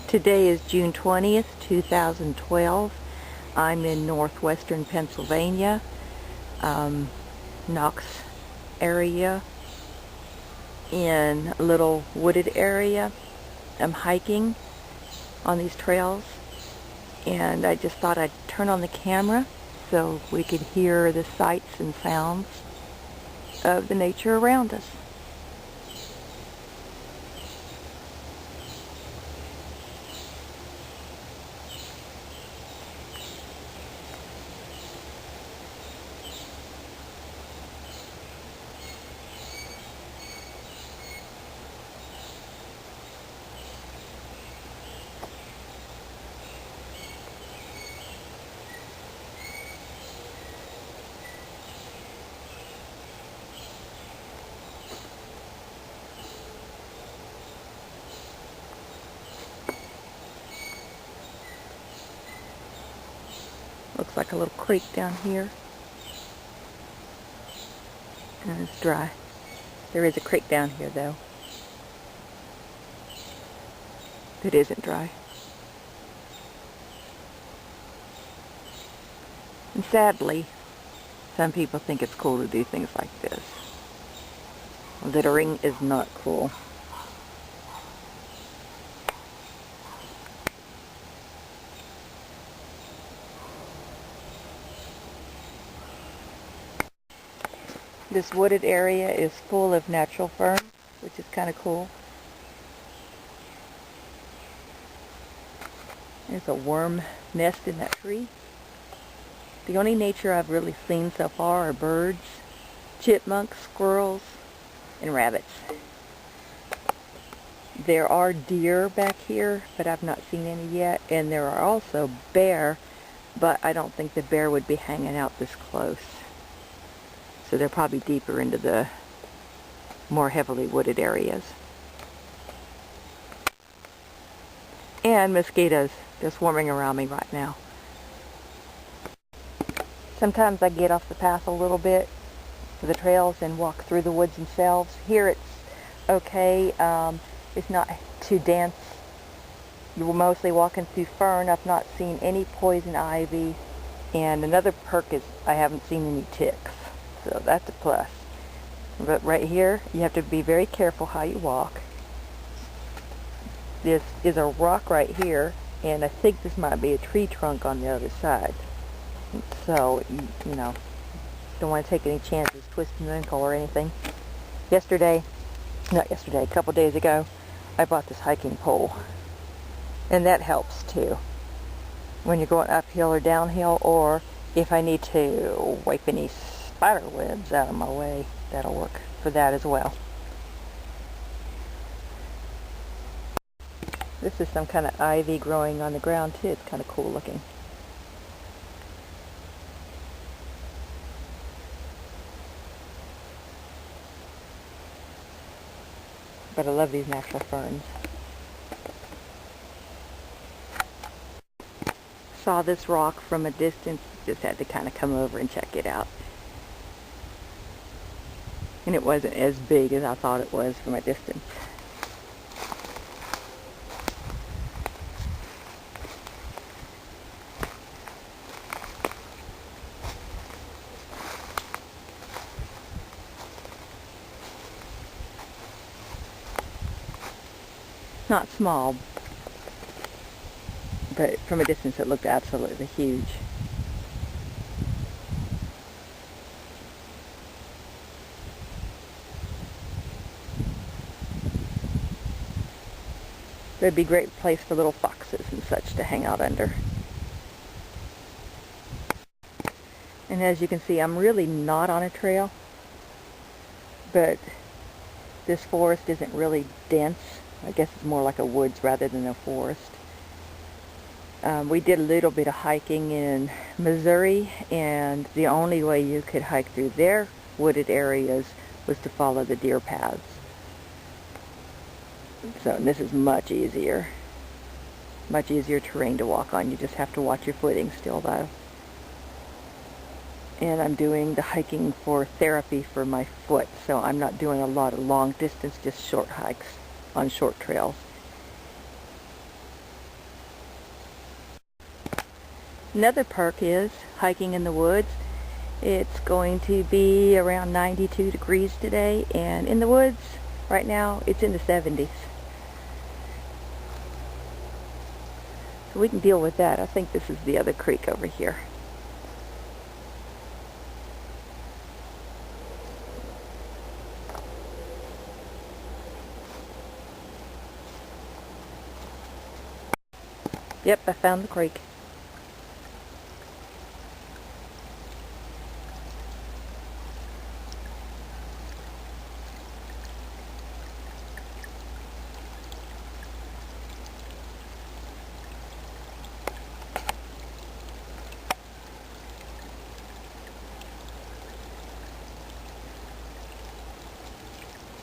Today is June 20th, 2012. I'm in northwestern Pennsylvania, Knox area, in a little wooded area. I'm hiking on these trails, and I just thought I'd turn on the camera so we could hear the sights and sounds of the nature around us. Looks like a little creek down here, and it's dry. There is a creek down here though that isn't dry. And sadly, some people think it's cool to do things like this. Littering is not cool. This wooded area is full of natural ferns, which is kind of cool. There's a worm nest in that tree. The only nature I've really seen so far are birds, chipmunks, squirrels, and rabbits. There are deer back here, but I've not seen any yet. And there are also bear, but I don't think the bear would be hanging out this close. So they're probably deeper into the more heavily wooded areas. And mosquitoes just swarming around me right now. Sometimes I get off the path a little bit for the trails and walk through the woods themselves. Here it's okay. It's not too dense. You're mostly walking through fern. I've not seen any poison ivy. And another perk is I haven't seen any ticks. So that's a plus. But right here, you have to be very careful how you walk. This is a rock right here, and I think this might be a tree trunk on the other side. So, you know, don't want to take any chances twisting the ankle or anything. A couple days ago, I bought this hiking pole. And that helps too. When you're going uphill or downhill, or if I need to wipe any spider webs out of my way, that'll work for that as well. This is some kind of ivy growing on the ground too. It's kind of cool looking. But I love these natural ferns. Saw this rock from a distance, just had to kind of come over and check it out. And it wasn't as big as I thought it was from a distance. Not small, but from a distance it looked absolutely huge. It'd be a great place for little foxes and such to hang out under. And as you can see, I'm really not on a trail, but this forest isn't really dense. I guess it's more like a woods rather than a forest. We did a little bit of hiking in Missouri, and the only way you could hike through their wooded areas was to follow the deer paths. So this is much easier terrain to walk on. You just have to watch your footing still though. And I'm doing the hiking for therapy for my foot, so I'm not doing a lot of long distance, just short hikes on short trails. Another perk is hiking in the woods. It's going to be around 92 degrees today, and in the woods right now it's in the 70s. So we can deal with that. I think this is the other creek over here. Yep, I found the creek.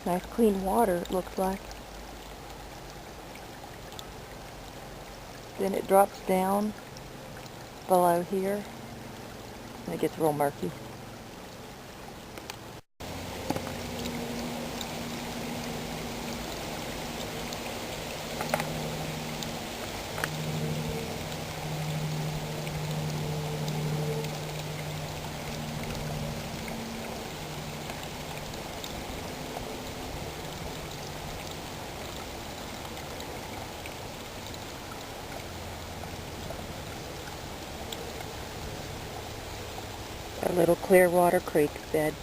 Nice clean water, it looks like. Then it drops down below here, and it gets real murky. A little Clearwater Creek bed.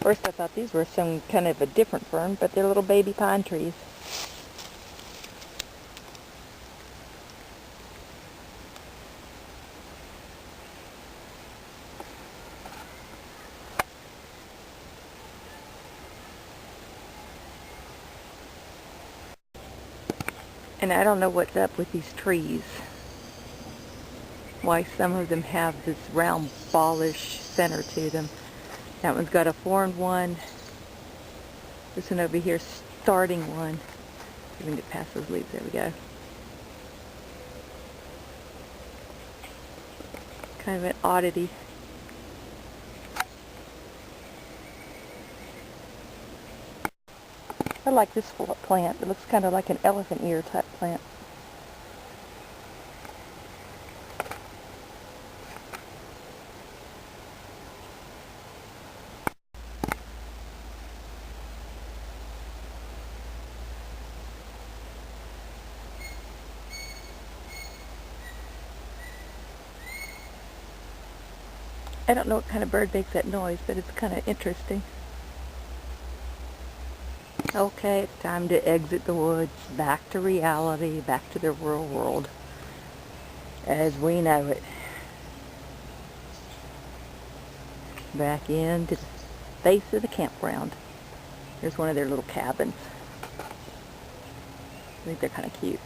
First I thought these were some kind of a different fern, but they're little baby pine trees. And I don't know what's up with these trees. Why some of them have this round ballish center to them. That one's got a formed one. This one over here, starting one. We can get past those leaves. There we go. Kind of an oddity. I like this plant. It looks kind of like an elephant ear type plant. I don't know what kind of bird makes that noise, but it's kind of interesting. Okay, it's time to exit the woods, back to reality, back to the real world as we know it. Back into the face of the campground. There's one of their little cabins. I think they're kind of cute.